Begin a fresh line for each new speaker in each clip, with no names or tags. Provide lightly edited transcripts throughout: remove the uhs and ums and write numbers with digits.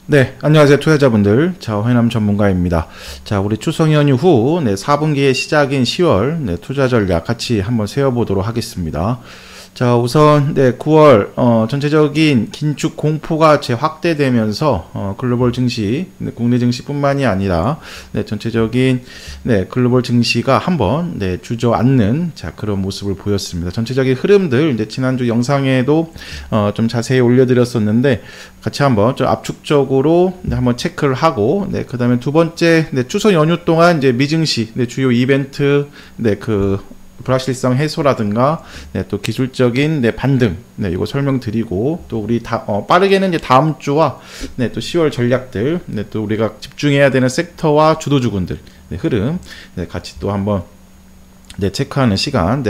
네, 안녕하세요 투자자분들. 자, 회남 전문가입니다. 자, 우리 추석 연휴 후 4분기의 시작인 10월 투자 전략 같이 한번 세워보도록 하겠습니다. 자, 우선 9월 전체적인 긴축 공포가 재확대되면서 글로벌 증시, 국내 증시뿐만이 아니라 전체적인 글로벌 증시가 한번 주저앉는 그런 모습을 보였습니다. 전체적인 흐름들 이제 지난주 영상에도 좀 자세히 올려드렸었는데 같이 한번 좀 압축적으로 한번 체크를 하고 그다음에 두 번째 추석 연휴 동안 이제 미증시 주요 이벤트 불확실성 해소라든가 또 기술적인 반등 이거 설명드리고 또 우리 빠르게는 이제 다음 주와 또 10월 전략들 또 우리가 집중해야 되는 섹터와 주도주군들 흐름 같이 또 한번 체크하는 시간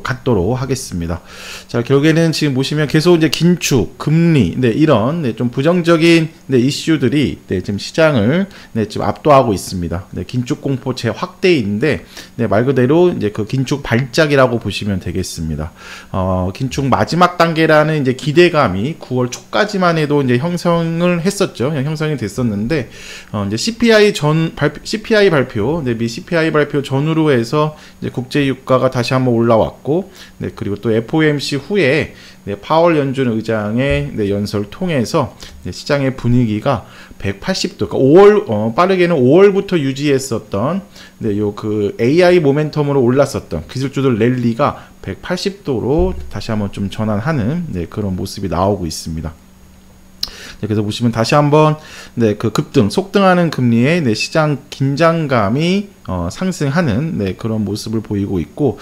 갖도록 하겠습니다. 자, 결국에는 지금 보시면 계속 이제 긴축, 금리, 이런 좀 부정적인 이슈들이 지금 시장을 지금 압도하고 있습니다. 긴축 공포 재확대인데 말 그대로 이제 그 긴축 발작이라고 보시면 되겠습니다. 긴축 마지막 단계라는 이제 기대감이 9월 초까지만 해도 이제 형성을 했었죠. 형성이 됐었는데 이제 CPI 발표, 미 CPI 발표 전후로 해서 이제 국제유가가 다시 한번 올라왔고, 그리고 또 FOMC 후에 파월 연준 의장의 연설을 통해서 시장의 분위기가 180도, 그러니까 빠르게는 5월부터 유지했었던 그 AI 모멘텀으로 올랐었던 기술주들 랠리가 180도로 다시 한번 좀 전환하는 그런 모습이 나오고 있습니다. 그래서 보시면 다시 한번 그 급등, 속등하는 금리에 시장 긴장감이 상승하는 그런 모습을 보이고 있고,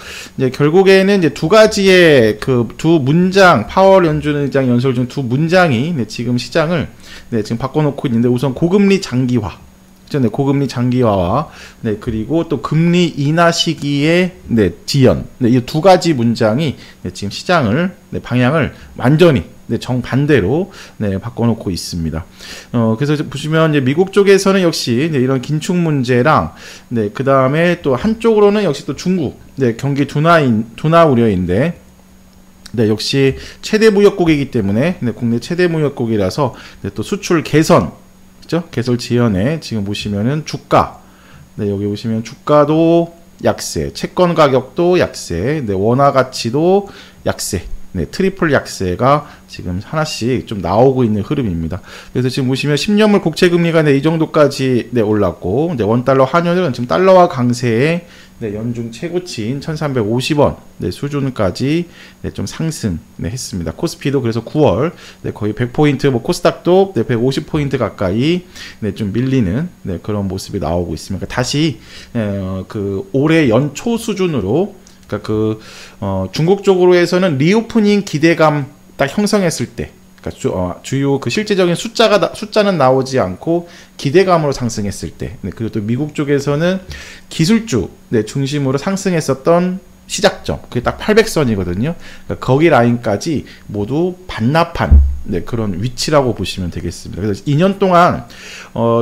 결국에는 이제 두 가지의 두 문장, 파월 연준 의장 연설 중 두 문장이 지금 시장을 지금 바꿔놓고 있는데, 우선 고금리 장기화. 고금리 장기화와 그리고 또 금리 인하 시기의 지연, 이 두 가지 문장이 지금 시장을 방향을 완전히 정반대로 바꿔놓고 있습니다. 그래서 보시면 이제 미국 쪽에서는 역시 이런 긴축 문제랑 그 다음에 또 한쪽으로는 역시 또 중국 경기 둔화 우려인데. 역시 최대 무역국이기 때문에 국내 최대 무역국이라서 또 수출 개선, 개설 지연에 지금 보시면은 주가, 여기 보시면 주가도 약세, 채권 가격도 약세, 원화 가치도 약세, 트리플 약세가 지금 하나씩 좀 나오고 있는 흐름입니다. 그래서 지금 보시면 10년물 국채 금리가 이 정도까지 올랐고, 원달러 환율은 지금 달러화 강세에 연중 최고치인 1350원 수준까지 좀 상승했습니다. 코스피도 그래서 9월 거의 100포인트, 코스닥도 150포인트 가까이 좀 밀리는 그런 모습이 나오고 있습니다. 다시 그 올해 연초 수준으로, 그러니까 중국 쪽으로 해서는 리오프닝 기대감 딱 형성했을 때, 그러니까 주요 그 실제적인 숫자는 나오지 않고 기대감으로 상승했을 때, 그리고 또 미국 쪽에서는 기술주 중심으로 상승했었던 시작점, 그게 딱 800선이거든요. 그러니까 거기 라인까지 모두 반납한 그런 위치라고 보시면 되겠습니다. 그래서 2년 동안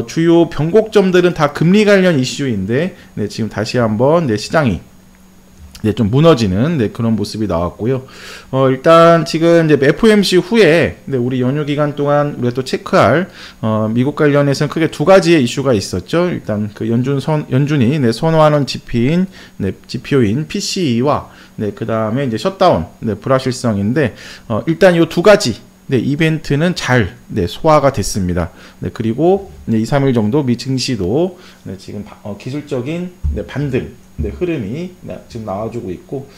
주요 변곡점들은 다 금리 관련 이슈인데 지금 다시 한번 시장이 좀 무너지는 그런 모습이 나왔고요. 일단 지금 이제 FOMC 후에 우리 연휴 기간 동안 우리가 또 체크할 미국 관련해서는 크게 두 가지의 이슈가 있었죠. 일단 그 연준이 선호하는 지표인 PCE와 그 다음에 이제 셧다운 불확실성인데, 일단 이 두 가지 이벤트는 잘 소화가 됐습니다. 그리고 2, 3일 정도 미 증시도 지금 기술적인 반등 흐름이 지금 나와주고 있고,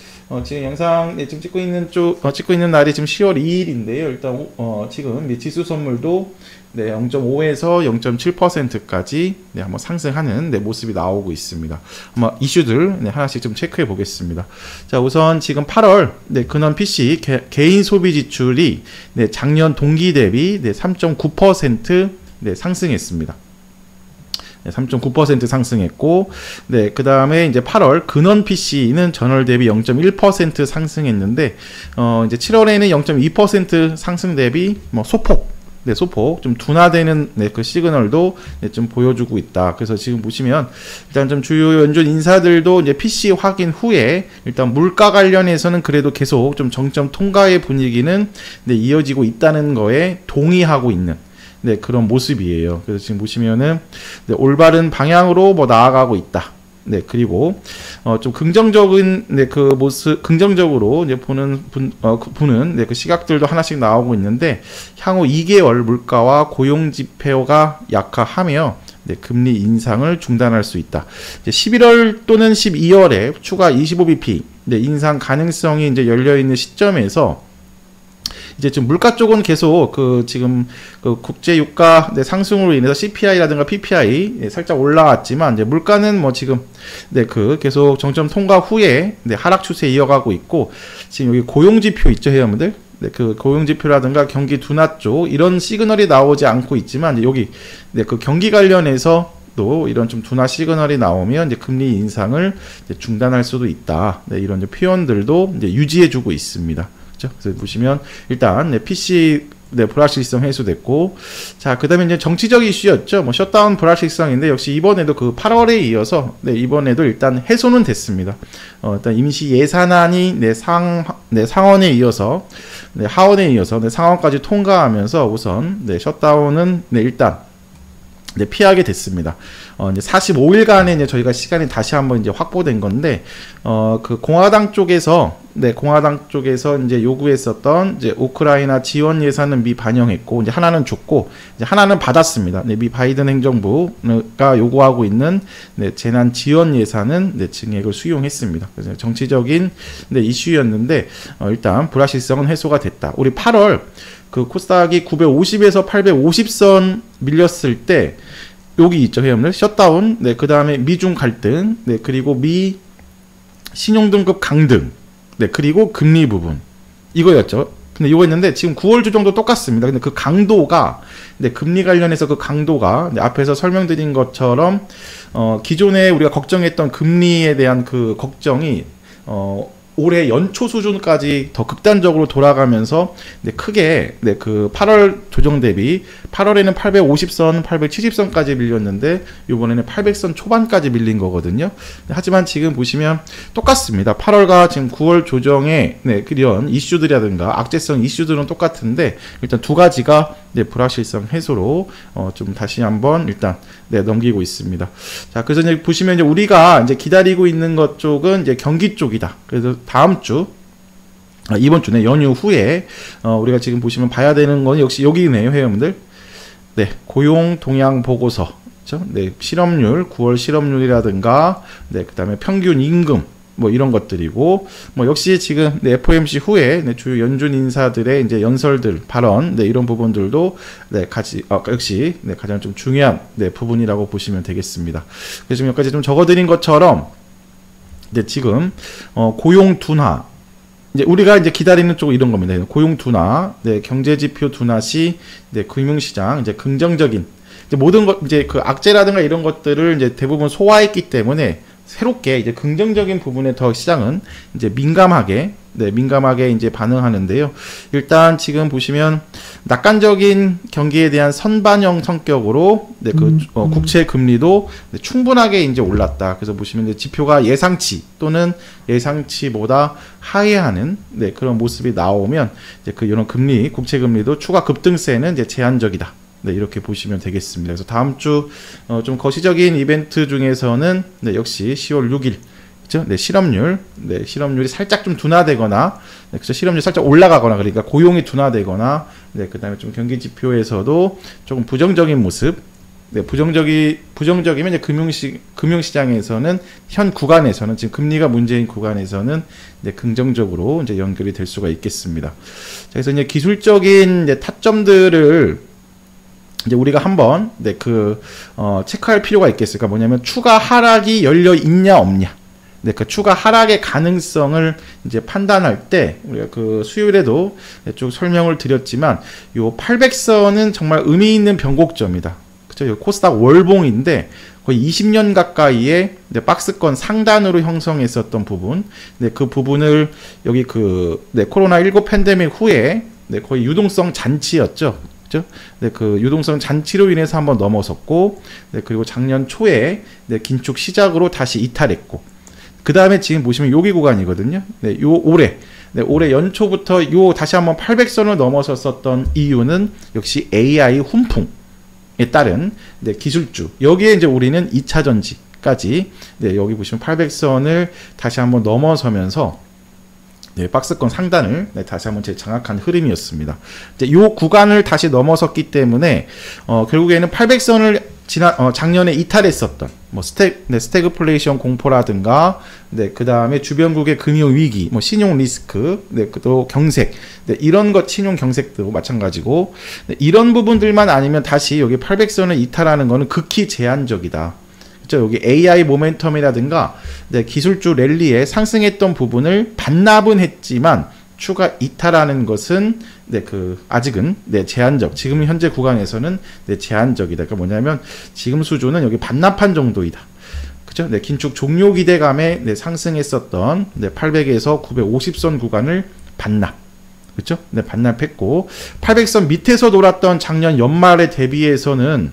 지금 영상 지금 찍고 있는 날이 지금 10월 2일인데요. 일단 지금 미 지수 선물도 0.5에서 0.7%까지 한번 상승하는 모습이 나오고 있습니다. 아마 이슈들 하나씩 좀 체크해 보겠습니다. 자, 우선 지금 8월 근원 PC 개인 소비 지출이 작년 동기 대비 3.9% 상승했습니다. 3.9% 상승했고, 그 다음에 이제 8월 근원 PC는 전월 대비 0.1% 상승했는데, 이제 7월에는 0.2% 상승 대비 소폭 좀 둔화되는 그 시그널도 좀 보여주고 있다. 그래서 지금 보시면 일단 좀 주요 연준 인사들도 이제 PC 확인 후에 일단 물가 관련해서는 그래도 계속 좀 정점 통과의 분위기는 이어지고 있다는 거에 동의하고 있는, 네, 그런 모습이에요. 그래서 지금 보시면은 네, 올바른 방향으로 뭐 나아가고 있다. 네, 그리고 좀 긍정적인 네, 그 모습, 긍정적으로 이제 보는 네, 그 시각들도 하나씩 나오고 있는데 향후 2개월 물가와 고용 지표가 약화하며 네, 금리 인상을 중단할 수 있다. 이제 11월 또는 12월에 추가 25bp 네, 인상 가능성이 이제 열려 있는 시점에서 이제 지금 물가 쪽은 계속 그 지금 그 국제 유가 네, 상승으로 인해서 CPI라든가 PPI 네, 살짝 올라왔지만 이제 물가는 뭐 지금 네, 그 계속 정점 통과 후에 네, 하락 추세 이어가고 있고 지금 여기 고용 지표 있죠, 회원분들? 네, 그 고용 지표라든가 경기 둔화 쪽 이런 시그널이 나오지 않고 있지만 이제 여기 네, 그 경기 관련해서 또 이런 좀 둔화 시그널이 나오면 이제 금리 인상을 이제 중단할 수도 있다. 네, 이런 이제 표현들도 이제 유지해주고 있습니다. 그렇죠? 그래서 보시면 일단 네, PC 네, 불확실성 해소됐고, 자, 그 다음에 이제 정치적 이슈였죠. 뭐, 셧다운 불확실성인데, 역시 이번에도 그 8월에 이어서, 네, 이번에도 일단 해소는 됐습니다. 일단 임시 예산안이, 네, 상원에 이어서, 네, 하원에 이어서, 네, 상원까지 통과하면서 우선, 네, 셧다운은, 네, 일단, 네, 피하게 됐습니다. 이제 45일간의 이제 저희가 시간이 다시 한번 이제 확보된 건데, 그 공화당 쪽에서 이제 요구했었던 이제 우크라이나 지원 예산은 미반영했고, 이제 하나는 줬고, 이제 하나는 받았습니다. 네, 미 바이든 행정부가 요구하고 있는 네, 재난 지원 예산은 네, 증액을 수용했습니다. 그래서 정치적인 네, 이슈였는데, 일단 불확실성은 해소가 됐다. 우리 8월 그 코스닥이 950에서 850선 밀렸을 때 여기 있죠, 회원들. 셧다운, 네, 그 다음에 미중 갈등, 네, 그리고 미 신용등급 강등, 네, 그리고 금리 부분. 이거였죠. 근데 이거 있는데 지금 9월 조정도 똑같습니다. 근데 그 강도가, 네, 금리 관련해서 그 강도가, 네, 앞에서 설명드린 것처럼, 기존에 우리가 걱정했던 금리에 대한 그 걱정이, 올해 연초 수준까지 더 극단적으로 돌아가면서 네, 크게 네, 그 8월 조정 대비 8월에는 850선, 870선까지 밀렸는데 이번에는 800선 초반까지 밀린 거거든요. 네, 하지만 지금 보시면 똑같습니다. 8월과 지금 9월 조정의 네, 그런 이슈들이라든가 악재성 이슈들은 똑같은데 일단 두 가지가 네, 불확실성 해소로 좀 다시 한번 일단 네, 넘기고 있습니다. 자, 그래서 이제 보시면 이제 우리가 이제 기다리고 있는 것 쪽은 이제 경기 쪽이다. 그래서 다음 주 이번 주네 연휴 후에 우리가 지금 보시면 봐야 되는 건 역시 여기네요, 회원분들. 네, 고용 동향 보고서. 그렇죠? 네, 실업률, 9월 실업률이라든가 네, 그다음에 평균 임금 뭐 이런 것들이고 뭐 역시 지금 네, FOMC 후에 네, 주요 연준 인사들의 이제 연설들 발언 네, 이런 부분들도 네, 같이 역시 네, 가장 좀 중요한 네, 부분이라고 보시면 되겠습니다. 그래서 지금 여기까지 좀 적어드린 것처럼 이제 지금 고용 둔화 이제 우리가 이제 기다리는 쪽 이런 겁니다. 고용 둔화, 네, 경제 지표 둔화 시 네, 금융시장 이제 긍정적인 이제 모든 것 이제 그 악재라든가 이런 것들을 이제 대부분 소화했기 때문에 새롭게 이제 긍정적인 부분에 더 시장은 이제 민감하게 이제 반응하는데요. 일단 지금 보시면 낙관적인 경기에 대한 선반영 성격으로 네, 그 국채 금리도 네, 충분하게 이제 올랐다. 그래서 보시면 이제 지표가 예상치 또는 예상치보다 하회하는 네, 그런 모습이 나오면 이제 그 이런 금리 국채 금리도 추가 급등세는 이제 제한적이다. 네, 이렇게 보시면 되겠습니다. 그래서 다음 주 좀 거시적인 이벤트 중에서는 네, 역시 10월 6일 그렇죠? 네, 실업률이 살짝 좀 둔화되거나 네, 그렇죠? 실업률이 살짝 올라가거나 그러니까 고용이 둔화되거나 네, 그다음에 좀 경기 지표에서도 조금 부정적인 모습 네, 부정적이면 이제 금융시장에서는 현 구간에서는 지금 금리가 문제인 구간에서는 네, 긍정적으로 이제 연결이 될 수가 있겠습니다. 자, 그래서 이제 기술적인 이제 타점들을 이제 우리가 한번 네, 체크할 필요가 있겠어요. 그러니까 뭐냐면 추가 하락이 열려 있냐 없냐. 네, 그 추가 하락의 가능성을 이제 판단할 때 우리가 그 수요일에도 쭉 설명을 드렸지만 요 800선은 정말 의미 있는 변곡점이다. 그렇죠? 코스닥 월봉인데 거의 20년 가까이의 박스권 상단으로 형성했었던 부분, 네, 그 부분을 여기 네, 코로나19 팬데믹 후에 네, 거의 유동성 잔치였죠. 네, 그 유동성 잔치로 인해서 한번 넘어섰고, 네, 그리고 작년 초에 네, 긴축 시작으로 다시 이탈했고, 그 다음에 지금 보시면 여기 구간이거든요. 네, 올해 연초부터 다시 한번 800선을 넘어섰었던 이유는 역시 AI 훈풍. 따른 네, 기술주. 여기에 이제 우리는 2차 전지까지 네, 여기 보시면 800선을 다시 한번 넘어서면서 네, 박스권 상단을 네, 다시 한번 재장악한 흐름이었습니다. 이제 이 구간을 다시 넘어섰기 때문에 결국에는 800선을 작년에 이탈했었던 뭐 스태그플레이션 공포라든가 네, 그 다음에 주변국의 금융 위기, 뭐 신용 리스크, 네, 또 경색, 네, 이런 것 신용 경색도 마찬가지고 네, 이런 부분들만 아니면 다시 여기 800선을 이탈하는 거는 극히 제한적이다. 여기 AI 모멘텀이라든가 네, 기술주 랠리에 상승했던 부분을 반납은 했지만 추가 이탈하는 것은 네, 아직은 네, 제한적. 지금 현재 구간에서는 네, 제한적이다. 그러니까 뭐냐면 지금 수준은 여기 반납한 정도이다. 그죠? 네, 긴축 종료 기대감에 네, 상승했었던 네, 800에서 950선 구간을 반납. 그렇죠? 네, 반납했고 800선 밑에서 돌았던 작년 연말에 대비해서는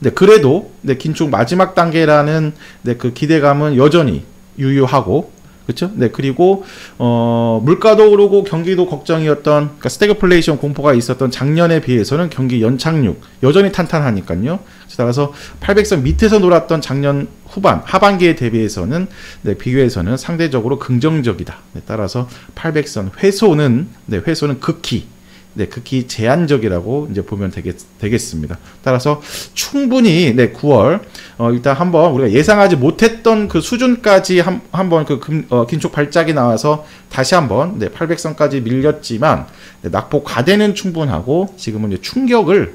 네, 그래도 네, 긴축 마지막 단계라는 네, 그 기대감은 여전히 유효하고 그렇죠? 네, 그리고 물가도 오르고 경기도 걱정이었던 그러니까 스태그플레이션 공포가 있었던 작년에 비해서는 경기 연착륙 여전히 탄탄하니까요. 따라서 800선 밑에서 놀았던 작년 하반기에 대비해서는 네, 비교해서는 상대적으로 긍정적이다. 네, 따라서 800선 회소는 극히 제한적이라고 이제 보면 되겠습니다. 따라서 충분히 네, 9월 일단 한번 우리가 예상하지 못했던 그 수준까지 한번 긴축 발작이 나와서 다시 한번 네, 800선까지 밀렸지만 네, 낙폭 과대는 충분하고 지금은 이제 충격을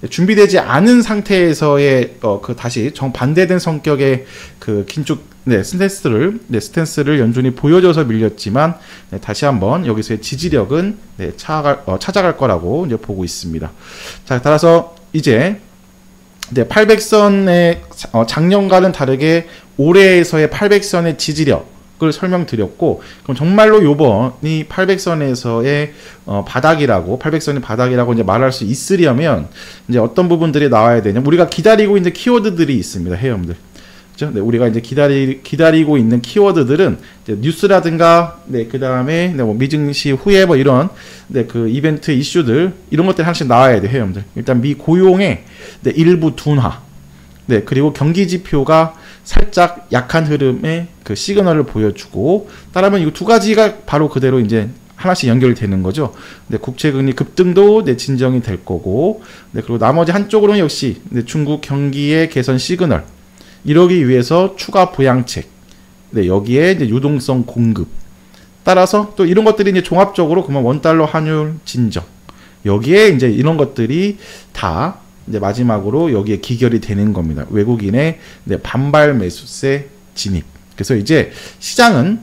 준비되지 않은 상태에서의 다시 정반대된 성격의 그 긴축 스탠스를 연준이 보여줘서 밀렸지만 네, 다시 한번 여기서의 지지력은 네, 찾아갈 거라고 이제 보고 있습니다. 자, 따라서 이제 네, 800선의 작년과는 다르게 올해에서의 800선의 지지력을 설명드렸고, 그럼 정말로 요번이 800선에서의 바닥이라고 800선이 이제 말할 수 있으려면 이제 어떤 부분들이 나와야 되냐? 우리가 기다리고 있는 키워드들이 있습니다, 회원들. 네, 우리가 이제 기다리고 있는 키워드들은 이제 뉴스라든가, 네, 그 다음에 네, 뭐 미증시 후에 뭐 이런 네, 그 이벤트 이슈들 이런 것들이 하나씩 나와야 돼요, 회원들. 일단 미 고용의 네, 일부 둔화, 네, 그리고 경기 지표가 살짝 약한 흐름의 그 시그널을 보여주고, 따라하면 이 두 가지가 바로 그대로 이제 하나씩 연결되는 거죠. 네, 국채금리 급등도 네, 진정이 될 거고, 네, 그리고 나머지 한쪽으로는 역시 네, 중국 경기의 개선 시그널. 이러기 위해서 추가 부양책, 네, 여기에 이제 유동성 공급. 따라서 또 이런 것들이 이제 종합적으로 그러면 원달러 환율 진정. 여기에 이제 이런 것들이 다 이제 마지막으로 여기에 기결이 되는 겁니다. 외국인의 네, 반발 매수세 진입. 그래서 이제 시장은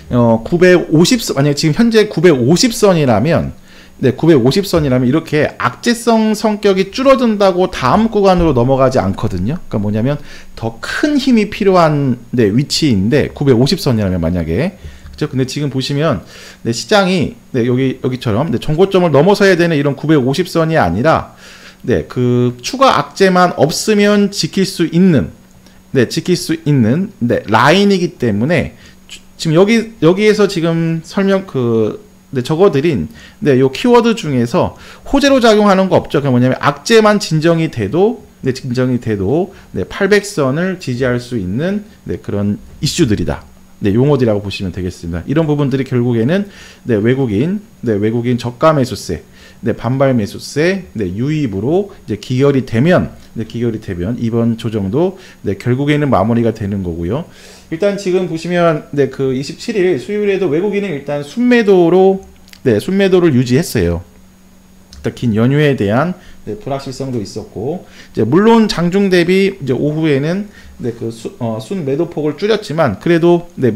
950선, 만약에 지금 현재 950선이라면 네, 950선이라면 이렇게 악재성 성격이 줄어든다고 다음 구간으로 넘어가지 않거든요. 그러니까 뭐냐면 더 큰 힘이 필요한 네, 위치인데 950선이라면 만약에 그렇죠? 근데 지금 보시면 네, 시장이 네, 여기처럼 네, 정고점을 넘어서야 되는 이런 950선이 아니라 네, 그 추가 악재만 없으면 지킬 수 있는 네, 네, 라인이기 때문에 지금 여기에서 지금 네, 적어드린 네, 요 키워드 중에서 호재로 작용하는 거 없죠. 그게 뭐냐면 악재만 진정이 돼도 네, 800선을 지지할 수 있는 네, 그런 이슈들이다. 네, 용어들이라고 보시면 되겠습니다. 이런 부분들이 결국에는 네, 외국인 저가 매수세, 네, 반발 매수세, 네, 유입으로 이제 기결이 되면 이번 조정도 네, 결국에는 마무리가 되는 거고요. 일단 지금 보시면 네, 그 27일 수요일에도 외국인은 일단 순매도를 유지했어요. 일단 긴 연휴에 대한 네, 불확실성도 있었고, 이제 물론 장중 대비 이제 오후에는 네, 그 순매도폭을 줄였지만 그래도 네,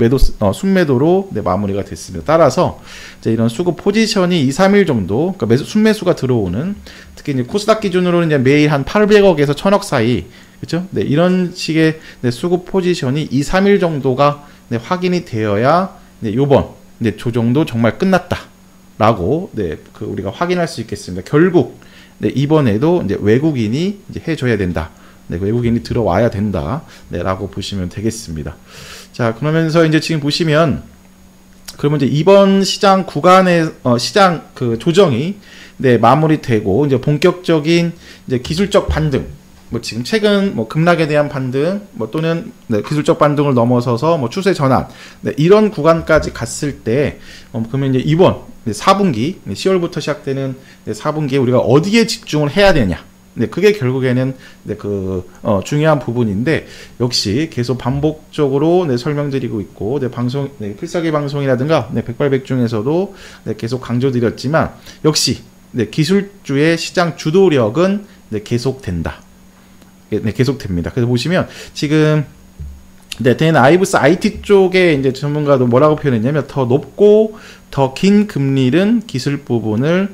순매도로 네, 마무리가 됐습니다. 따라서 이제 이런 수급 포지션이 2-3일 정도, 그러니까 순매수가 들어오는, 특히 이제 코스닥 기준으로는 이제 매일 한 800억에서 1000억 사이, 그렇죠? 네, 이런 식의 네, 수급 포지션이 2-3일 정도가 네, 확인이 되어야 네, 요번 네, 조정도 정말 끝났다라고 네, 우리가 확인할 수 있겠습니다. 결국 네, 이번에도 이제 외국인이 이제 해줘야 된다. 네, 외국인이 들어와야 된다. 네, 라고 보시면 되겠습니다. 자, 그러면서 이제 지금 보시면 그러면 이제 이번 시장 구간의 시장 그 조정이 네, 마무리되고 이제 본격적인 이제 기술적 반등, 뭐 지금 최근 뭐 급락에 대한 반등, 뭐 또는 네, 기술적 반등을 넘어서서 뭐 추세 전환, 네, 이런 구간까지 갔을 때 그러면 이제 이번 4분기 10월부터 시작되는 4분기에 우리가 어디에 집중을 해야 되냐? 네, 그게 결국에는 네, 중요한 부분인데 역시 계속 반복적으로 네, 설명드리고 있고 네, 방송 네, 필살기 방송이라든가 네, 백발백중에서도 네, 계속 강조드렸지만 역시 네, 기술주의 시장 주도력은 네, 계속된다. 네, 계속됩니다. 그래서 보시면 지금 네, 대는 아이브스 IT 쪽에 이제 전문가도 뭐라고 표현했냐면 더 높고 더 긴 금리는 기술 부분을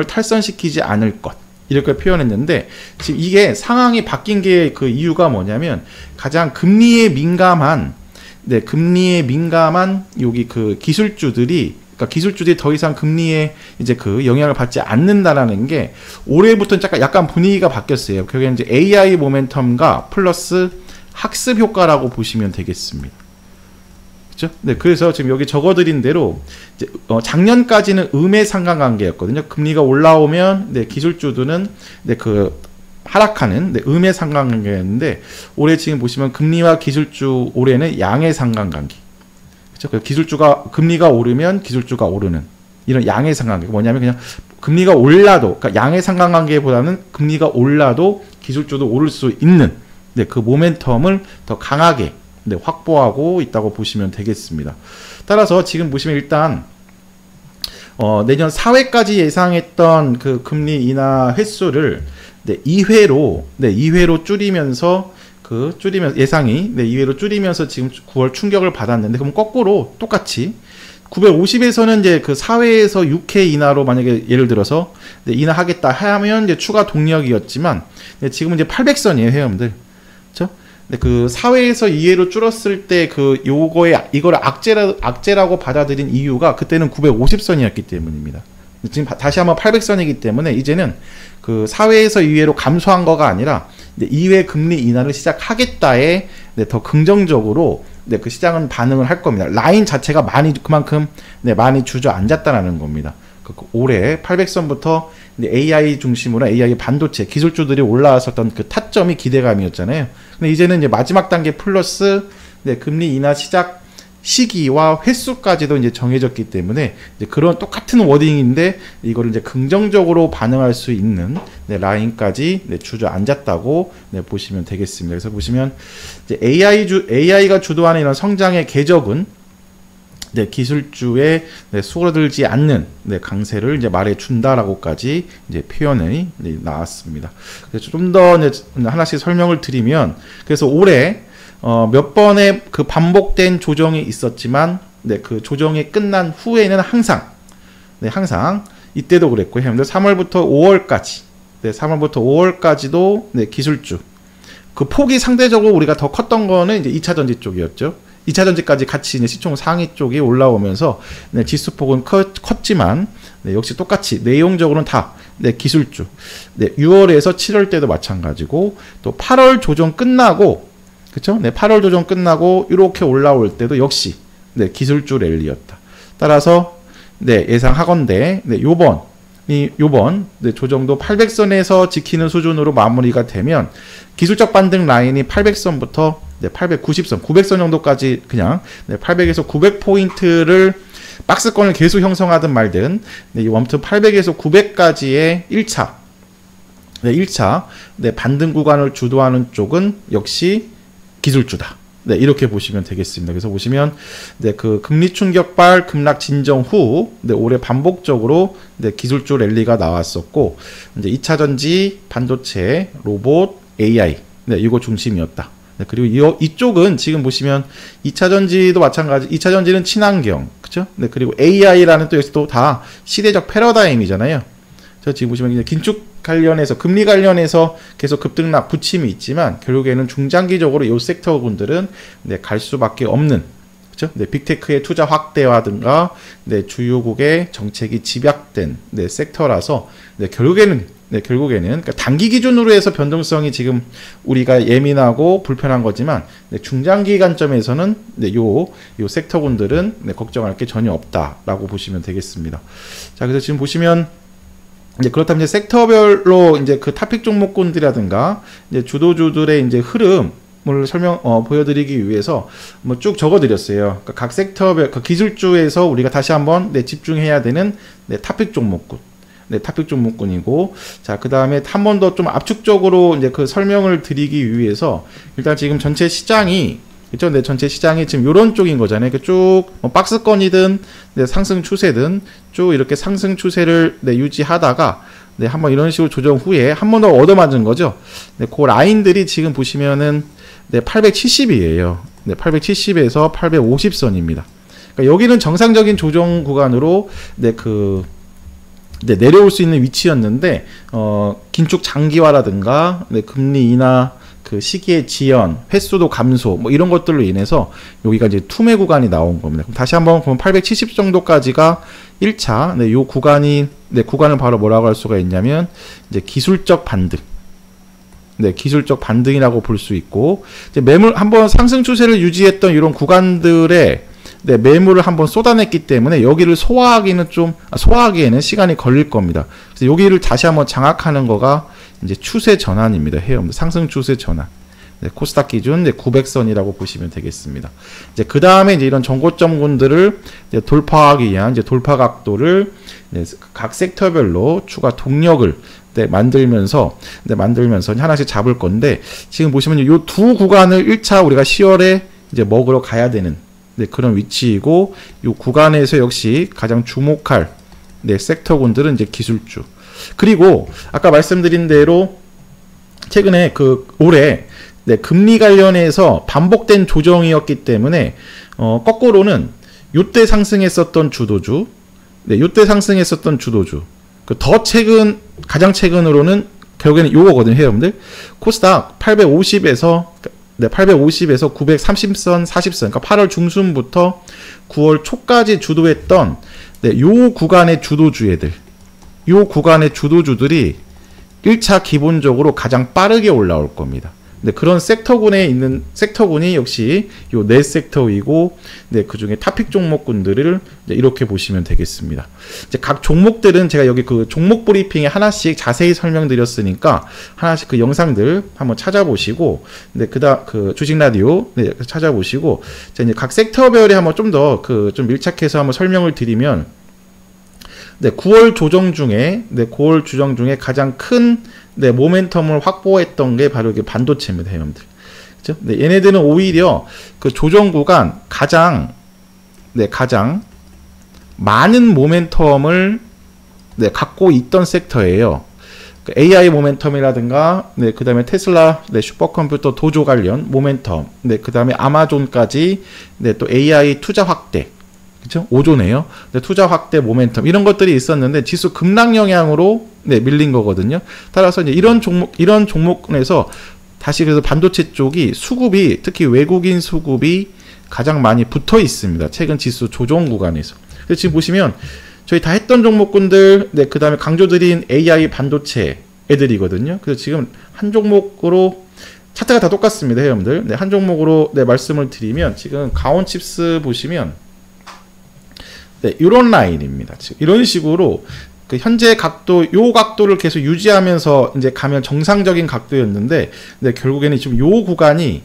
탈선시키지 않을 것. 이렇게 표현했는데 지금 이게 상황이 바뀐 게 그 이유가 뭐냐면 가장 금리에 민감한 여기 그 기술주들이 그러니까 기술주들이 더 이상 금리에 이제 그 영향을 받지 않는다라는 게 올해부터 약간 분위기가 바뀌었어요. 그게 이제 AI 모멘텀과 플러스 학습 효과라고 보시면 되겠습니다. 그렇죠? 네, 그래서 지금 여기 적어드린 대로 이제 작년까지는 음의 상관관계였거든요. 금리가 올라오면 네, 기술주들은 네, 그 하락하는 네, 음의 상관관계였는데 올해 지금 보시면 금리와 기술주 올해는 양의 상관관계. 그렇죠? 기술주가 금리가 오르면 기술주가 오르는 이런 양의 상관관계. 뭐냐면 그냥 금리가 올라도 그러니까 양의 상관관계보다는 금리가 올라도 기술주도 오를 수 있는 네, 그 모멘텀을 더 강하게 네, 확보하고 있다고 보시면 되겠습니다. 따라서 지금 보시면 일단 내년 4회까지 예상했던 그 금리 인하 횟수를 네, 2회로 줄이면서 예상이 네, 2회로 줄이면서 지금 9월 충격을 받았는데 그럼 거꾸로 똑같이 950에서는 이제 그 4회에서 6회 인하로 만약에 예를 들어서 네, 인하하겠다 하면 이제 추가 동력이었지만 네, 지금은 이제 800선이에요, 회원들. 그렇죠? 네, 그 4회에서 2회로 줄었을 때 이거를 악재라고 받아들인 이유가 그때는 950선이었기 때문입니다. 지금 다시 한번 800선이기 때문에 이제는 그 4회에서 2회로 감소한 거가 아니라 2회 금리 인하를 시작하겠다에 네, 더 긍정적으로 네, 그 시장은 반응을 할 겁니다. 라인 자체가 그만큼 네, 많이 주저앉았다라는 겁니다. 올해 800선부터 AI 중심으로 AI 반도체 기술주들이 올라왔었던 그 타점이 기대감이었잖아요. 근데 이제는 이제 마지막 단계 플러스 네, 금리 인하 시작 시기와 횟수까지도 이제 정해졌기 때문에 이제 그런 똑같은 워딩인데 이거를 이제 긍정적으로 반응할 수 있는 네, 라인까지 네, 주저앉았다고 네, 보시면 되겠습니다. 그래서 보시면 이제 AI가 주도하는 이런 성장의 궤적은 네, 기술주에 네, 수그러들지 않는 네, 강세를 이제 말해준다라고까지 이제 표현이 네, 나왔습니다. 그래서 좀 더 하나씩 설명을 드리면, 그래서 올해 몇 번의 그 반복된 조정이 있었지만, 네, 그 조정이 끝난 후에는 항상 이때도 그랬고, 3월부터 5월까지, 네, 3월부터 5월까지도 네, 기술주. 그 폭이 상대적으로 우리가 더 컸던 거는 이제 2차전지 쪽이었죠. 2차전지까지 같이 이제 시총 상위 쪽이 올라오면서 네, 지수폭은 컸지만 네, 역시 똑같이 내용적으로는 다 네, 기술주. 네, 6월에서 7월 때도 마찬가지고 또 8월 조정 끝나고 그렇죠? 네, 8월 조정 끝나고 이렇게 올라올 때도 역시 네, 기술주 랠리였다. 따라서 네, 예상하건대 네, 요번 네, 조정도 800선에서 지키는 수준으로 마무리가 되면 기술적 반등 라인이 800선부터 네, 890선, 900선 정도까지 그냥 네, 800에서 900포인트를 박스권을 계속 형성하든 말든 네, 이 웜투 800에서 900까지의 1차 네, 반등 구간을 주도하는 쪽은 역시 기술주다. 네, 이렇게 보시면 되겠습니다. 그래서 보시면 네, 그 금리 충격발 급락 진정 후 네, 올해 반복적으로 네, 기술주 랠리가 나왔었고 이제 2차전지, 반도체, 로봇, AI 네, 이거 중심이었다. 네, 그리고 이쪽은 지금 보시면 2차전지도 마찬가지. 2차전지는 친환경, 그렇죠? 네, 그리고 AI라는 또 역시 또 다 시대적 패러다임이잖아요. 저 지금 보시면 그냥 긴축 관련해서 금리 관련해서 계속 급등락 부침이 있지만 결국에는 중장기적으로 이 섹터군들은 네, 갈 수밖에 없는, 그죠? 네, 빅테크의 투자 확대화든가 네, 주요국의 정책이 집약된 네, 섹터라서 네, 결국에는 그러니까 단기 기준으로 해서 변동성이 지금 우리가 예민하고 불편한 거지만 네, 중장기 관점에서는 네, 요 섹터군들은 네, 걱정할 게 전혀 없다라고 보시면 되겠습니다. 자, 그래서 지금 보시면 이제 그렇다면 이제 섹터별로 이제 그 토픽 종목군들이라든가 이제 주도주들의 이제 흐름을 보여드리기 위해서 뭐 쭉 적어드렸어요. 그러니까 각 섹터별 그 기술주에서 우리가 다시 한번 네, 집중해야 되는 네, 토픽 종목군. 네, 토픽 종목군이고, 자, 그 다음에 한 번 더 좀 압축적으로 이제 그 설명을 드리기 위해서 일단 지금 전체 시장이 그렇죠? 네, 전체 시장이 지금 요런 쪽인 거잖아요. 쭉 뭐 박스권이든 네, 상승 추세든 쭉 이렇게 상승 추세를 네, 유지하다가 네, 한번 이런 식으로 조정 후에 한 번 더 얻어맞은 거죠. 네, 그 라인들이 지금 보시면은 네, 870이에요. 네, 870에서 850선입니다. 그러니까 여기는 정상적인 조정 구간으로 네, 네, 내려올 수 있는 위치였는데 긴축 장기화라든가 네, 금리 인하 그 시기의 지연, 횟수도 감소 뭐 이런 것들로 인해서 여기가 이제 투매 구간이 나온 겁니다. 그럼 다시 한번 보면 870 정도까지가 1차 네, 요 구간이 네, 구간을 바로 뭐라고 할 수가 있냐면 이제 기술적 반등. 네, 기술적 반등이라고 볼 수 있고 이제 매물 한번 상승 추세를 유지했던 이런 구간들의 네, 매물을 한번 쏟아냈기 때문에 여기를 소화하기에는 시간이 걸릴 겁니다. 그래서 여기를 다시 한번 장악하는 거가 이제 추세 전환입니다. 해요. 상승 추세 전환. 네, 코스닥 기준 900선이라고 보시면 되겠습니다. 이제 그 다음에 이제 이런 정고점군들을 이제 돌파하기 위한 이제 돌파 각도를 네, 각 섹터별로 추가 동력을 네, 만들면서 하나씩 잡을 건데 지금 보시면 이 두 구간을 1차 우리가 10월에 이제 먹으러 가야 되는 네, 그런 위치이고 이 구간에서 역시 가장 주목할 네, 섹터군들은 이제 기술주. 그리고 아까 말씀드린 대로 최근에 올해 네, 금리 관련해서 반복된 조정이었기 때문에 거꾸로는 요때 상승했었던 주도주, 네, 요때 상승했었던 주도주. 가장 최근으로는 결국에는 요거거든요, 여러분들. 코스닥 850에서 930선, 40선, 그러니까 8월 중순부터 9월 초까지 주도했던 네, 요 구간의 주도주들이 1차 기본적으로 가장 빠르게 올라올 겁니다. 네, 그런 섹터군이 역시 요 네 섹터이고, 네, 그 중에 토픽 종목군들을 네, 이렇게 보시면 되겠습니다. 이제 각 종목들은 제가 여기 그 종목 브리핑에 하나씩 자세히 설명드렸으니까 하나씩 그 영상들 한번 찾아보시고, 네, 그 주식 라디오 네, 찾아보시고, 자, 이제 각 섹터별에 한번 좀 더 좀 밀착해서 한번 설명을 드리면, 네, 9월 조정 중에 가장 큰 네, 모멘텀을 확보했던 게 바로 이게 반도체입니다, 여러분들. 그죠? 네, 얘네들은 오히려 그 조정 구간 가장 많은 모멘텀을 네, 갖고 있던 섹터예요. 그 AI 모멘텀이라든가, 네, 그 다음에 테슬라, 네, 슈퍼컴퓨터 도조 관련 모멘텀, 네, 그 다음에 아마존까지, 네, 또 AI 투자 확대. 그쵸? 5조네요. 투자 확대 모멘텀 이런 것들이 있었는데 지수 급락 영향으로 네, 밀린 거거든요. 따라서 이제 이런 종목에서 다시 그래서 반도체 쪽이 수급이 특히 외국인 수급이 가장 많이 붙어 있습니다. 최근 지수 조정 구간에서. 그래서 지금 보시면 저희 다 했던 종목군들, 네, 그 다음에 강조드린 AI 반도체 애들이거든요. 그래서 지금 한 종목으로 차트가 다 똑같습니다, 여러분들. 네, 한 종목으로 네, 말씀을 드리면 지금 가온칩스 보시면 네, 이런 라인입니다. 지금 이런 식으로 그 현재 요 각도를 계속 유지하면서 이제 가면 정상적인 각도였는데, 네, 결국에는 지금 요 구간이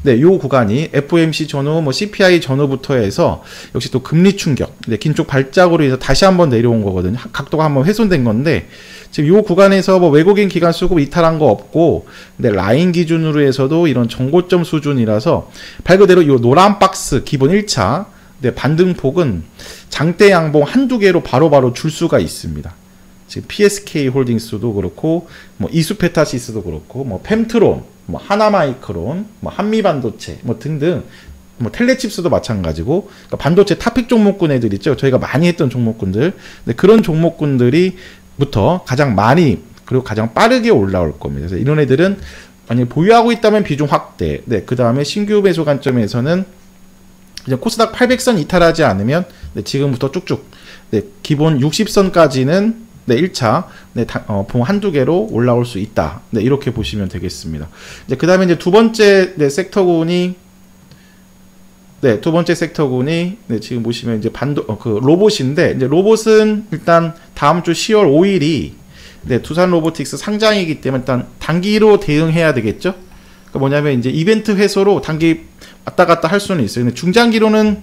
FOMC 전후, 뭐 CPI 전후부터 해서 역시 또 금리 충격, 네, 긴축 발작으로 해서 다시 한번 내려온 거거든요. 각도가 한번 훼손된 건데, 지금 요 구간에서 뭐 외국인 기관 수급 이탈한 거 없고, 네, 라인 기준으로 해서도 이런 정고점 수준이라서 말 그대로 요 노란 박스 기본 1차 네, 반등폭은 장대 양봉 한두 개로 바로바로 줄 수가 있습니다. 지금 PSK 홀딩스도 그렇고, 뭐 이수페타시스도 그렇고, 뭐 펨트론, 뭐 하나마이크론, 뭐 한미반도체, 뭐 등등, 뭐 텔레칩스도 마찬가지고, 그러니까 반도체 토픽 종목군 애들 있죠. 저희가 많이 했던 종목군들, 네, 그런 종목군들이부터 가장 많이 그리고 가장 빠르게 올라올 겁니다. 그래서 이런 애들은 만약에 보유하고 있다면 비중 확대, 네, 그 다음에 신규 매수 관점에서는 이제 코스닥 800선 이탈하지 않으면 네, 지금부터 쭉쭉 네, 기본 60선까지는 네, 1차 네, 봉 한두 개로 올라올 수 있다. 네, 이렇게 보시면 되겠습니다. 이제 그 다음에 이제 두 번째 네, 섹터군이 네, 지금 보시면 이제 그 로봇인데, 이제 로봇은 일단 다음 주 10월 5일이 네, 두산 로보틱스 상장이기 때문에 일단 단기로 대응해야 되겠죠? 그러니까 뭐냐면 이제 이벤트 회소로 단기 왔다 갔다 할 수는 있어요. 근데 중장기로는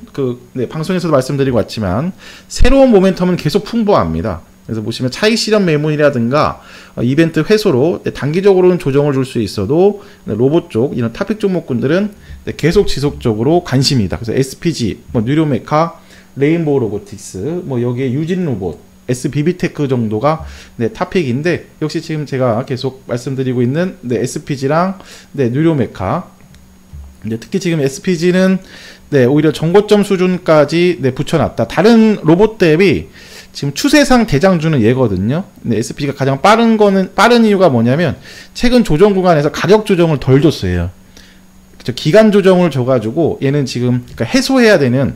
네, 방송에서도 말씀드리고 왔지만 새로운 모멘텀은 계속 풍부합니다. 그래서 보시면 차익 실현 매물이라든가 이벤트 회소로 네, 단기적으로는 조정을 줄 수 있어도 네, 로봇 쪽 이런 탑픽 종목군들은 네, 계속 지속적으로 관심이다. 그래서 SPG, 뭐 뉴로메카, 레인보우 로보틱스, 뭐 여기에 유진 로봇, SBB테크 정도가 네, 탑픽인데 역시 지금 제가 계속 말씀드리고 있는 네, SPG랑 네, 뉴로메카, 네, 특히 지금 SPG는 네, 오히려 정고점 수준까지 네, 붙여놨다. 다른 로봇 대비 지금 추세상 대장주는 얘거든요. 네, SPG가 가장 빠른 이유가 뭐냐면 최근 조정 구간에서 가격 조정을 덜 줬어요. 그쵸? 기간 조정을 줘가지고 얘는 지금 그러니까 해소해야 되는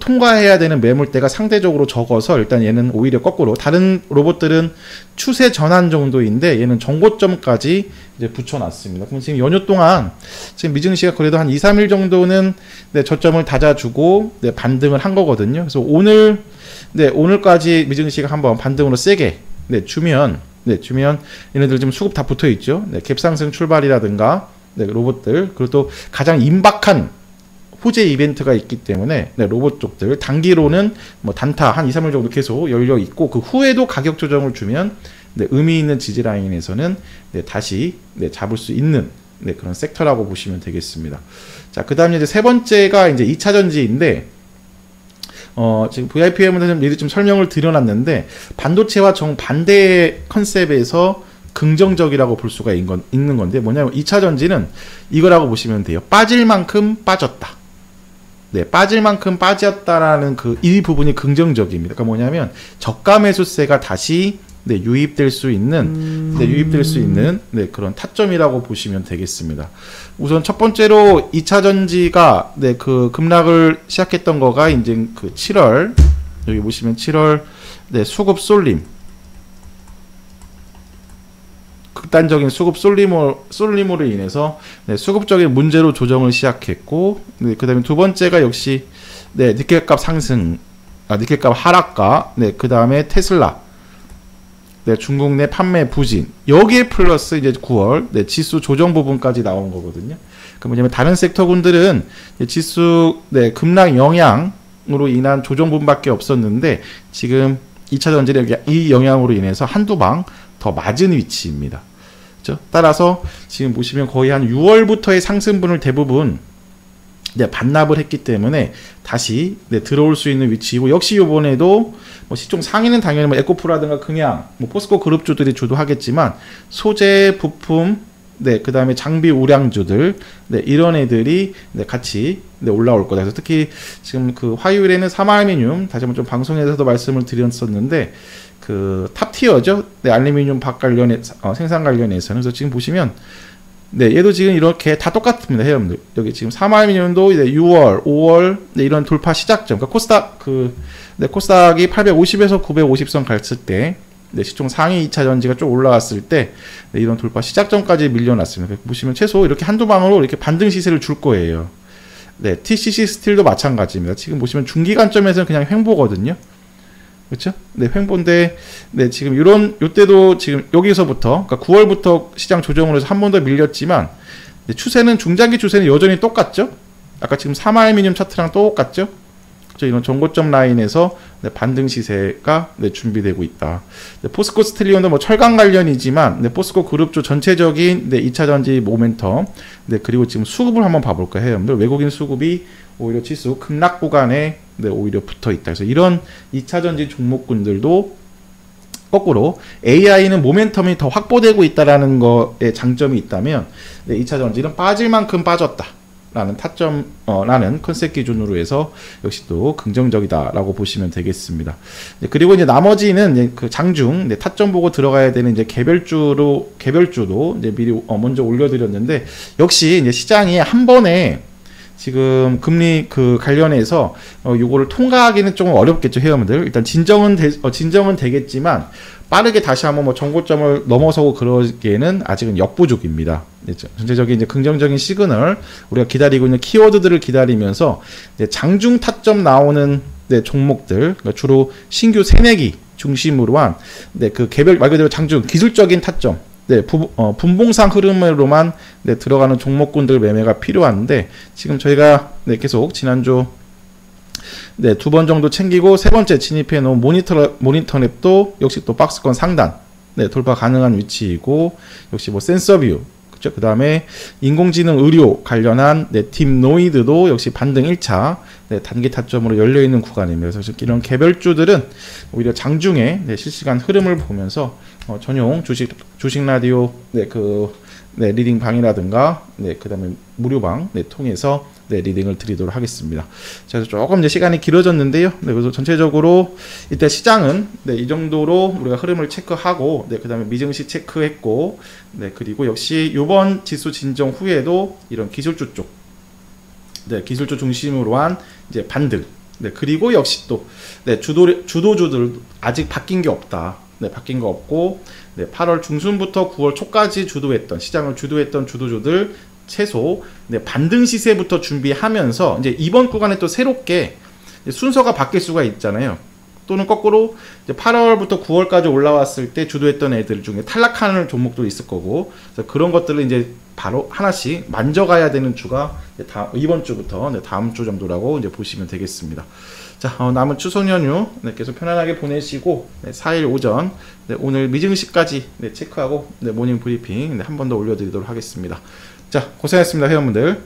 통과해야 되는 매물대가 상대적으로 적어서 일단 얘는 오히려 거꾸로 다른 로봇들은 추세 전환 정도인데 얘는 정고점까지 이제 붙여놨습니다. 그럼 지금 연휴 동안 지금 미증시가 그래도 한 2, 3일 정도는 네, 저점을 다져주고 네, 반등을 한 거거든요. 그래서 오늘까지 미증시가 한번 반등으로 세게 네, 주면 얘네들 지금 수급 다 붙어 있죠. 네, 갭상승 출발이라든가 네, 로봇들 그리고 또 가장 임박한 호재 이벤트가 있기 때문에 네, 로봇 쪽들 단기로는 뭐 단타 한 2, 3일 정도 계속 열려 있고 그 후에도 가격 조정을 주면 네, 의미 있는 지지 라인에서는 네, 다시 네, 잡을 수 있는 네, 그런 섹터라고 보시면 되겠습니다. 자, 그다음에 이제 세 번째가 이제 2차 전지인데 지금 VIP에는 미리 좀 설명을 드려놨는데 반도체와 정반대의 컨셉에서 긍정적이라고 볼 수가 있는 건데 뭐냐면 2차 전지는 이거라고 보시면 돼요. 빠질 만큼 빠졌다. 네, 빠질 만큼 빠졌다라는 이 부분이 긍정적입니다. 그러니까 뭐냐면 저가 매수세가 다시 네, 유입될 수 있는 네, 그런 타점이라고 보시면 되겠습니다. 우선 첫 번째로 2차 전지가 네, 그 급락을 시작했던 거가 이제 그 7월 여기 보시면 7월 네, 수급 쏠림 극단적인 수급 쏠림으로 인해서 네, 수급적인 문제로 조정을 시작했고 네, 그 다음에 두 번째가 역시 네, 니켈값 상승 니켈값 하락과 네, 그 다음에 테슬라 네, 중국 내 판매 부진 여기에 플러스 이제 9월 네, 지수 조정 부분까지 나온 거거든요. 그 뭐냐면 다른 섹터군들은 지수 네, 급락 영향으로 인한 조정 부분밖에 없었는데 지금 2차 전지는 이 영향으로 인해서 한두 방 더 맞은 위치입니다. 그렇죠? 따라서 지금 보시면 거의 한 6월부터의 상승분을 대부분 네, 반납을 했기 때문에 다시 네, 들어올 수 있는 위치이고 역시 이번에도 뭐 시총 상위는 당연히 뭐 에코프라든가 금양, 뭐 포스코 그룹주들이 주도하겠지만 소재, 부품, 네, 그 다음에 장비 우량주들, 네, 이런 애들이 네, 같이 네, 올라올 거다. 그래서 특히 지금 그 화요일에는 삼화알미늄 다시 한번 좀 방송에서도 말씀을 드렸었는데 그 탑티어죠. 네, 알루미늄 박 관련해 생산 관련해서는 그래서 지금 보시면 네, 얘도 지금 이렇게 다 똑같습니다, 회원들. 여기 지금 삼화알미늄도 이제 6월, 5월 네, 이런 돌파 시작점. 그러니까 코스닥 네, 코스닥이 850에서 950선 갔을 때 네, 시총 상위 2차 전지가 좀 올라왔을 때 네, 이런 돌파 시작점까지 밀려났습니다. 보시면 최소 이렇게 한두 방으로 이렇게 반등 시세를 줄 거예요. 네, TCC 스틸도 마찬가지입니다. 지금 보시면 중기관점에서는 그냥 횡보거든요. 그렇죠? 네, 횡보인데 네, 지금 요때도 지금 여기서부터 그러니까 9월부터 시장 조정으로 해서 한 번 더 밀렸지만 네, 추세는 중장기 추세는 여전히 똑같죠? 아까 지금 삼화알미늄 차트랑 똑같죠? 그렇죠? 이런 정고점 라인에서 네, 반등 시세가 네, 준비되고 있다. 네, 포스코 스틸리온도 뭐 철강 관련이지만 네, 포스코 그룹주 전체적인 네, 2차 전지 모멘텀 네, 그리고 지금 수급을 한번 봐볼까 해요. 외국인 수급이 오히려 지수 급락 구간에 네, 오히려 붙어 있다. 그래서 이런 2차 전지 종목군들도 거꾸로 AI는 모멘텀이 더 확보되고 있다라는 거에 장점이 있다면 네, 2차 전지는 빠질 만큼 빠졌다. 라는 타점, 라는 컨셉 기준으로 해서 역시 또 긍정적이다라고 보시면 되겠습니다. 네, 그리고 이제 나머지는 이제 그 장중, 네, 타점 보고 들어가야 되는 이제 개별주도 이제 미리 먼저 올려드렸는데 역시 이제 시장이 한 번에 지금 금리 그 관련해서 요거를 통과하기는 조금 어렵겠죠, 회원분들. 일단 진정은 되겠지만 빠르게 다시 한번 뭐 정고점을 넘어서고 그러기에는 아직은 역부족입니다. 전체적인 이제 긍정적인 시그널, 우리가 기다리고 있는 키워드들을 기다리면서 장중 타점 나오는 종목들, 그러니까 주로 신규 새내기 중심으로 한 그 개별 말 그대로 장중 기술적인 타점, 분봉상 흐름으로만 들어가는 종목군들 매매가 필요한데, 지금 저희가 계속 지난주 두 번 정도 챙기고 세 번째 진입해 놓은 모니터랩도 역시 또 박스권 상단 돌파 가능한 위치이고, 역시 뭐 센서뷰, 그렇죠? 그 다음에 인공지능 의료 관련한 딥노이드도 역시 반등 1차 단기 타점으로 열려있는 구간입니다. 그래서 이런 개별주들은 오히려 장중에 실시간 흐름을 보면서 전용 주식 라디오 리딩 방이라든가 그 다음에 무료방 통해서 리딩을 드리도록 하겠습니다. 자, 조금 이제 시간이 길어졌는데요. 그래서 전체적으로 일단 시장은 이 정도로 우리가 흐름을 체크하고, 그 다음에 미증시 체크했고, 그리고 역시 이번 지수 진정 후에도 이런 기술주 쪽, 기술주 중심으로 한 이제 반등, 그리고 역시 또 주도주들 아직 바뀐 게 없다. 바뀐 거 없고, 8월 중순부터 9월 초까지 시장을 주도했던 주도주들 최소 반등 시세부터 준비하면서 이제 이번 구간에 또 새롭게 순서가 바뀔 수가 있잖아요. 또는 거꾸로 이제 8월부터 9월까지 올라왔을 때 주도했던 애들 중에 탈락하는 종목도 있을 거고, 그래서 그런 것들을 이제 바로 하나씩 만져가야 되는 주가 이번 주부터 다음 주 정도라고 이제 보시면 되겠습니다. 자, 남은 추석 연휴 계속 편안하게 보내시고 4일 오전 오늘 미증시까지 체크하고 모닝 브리핑 한 번 더 올려드리도록 하겠습니다. 자, 고생하셨습니다, 회원분들.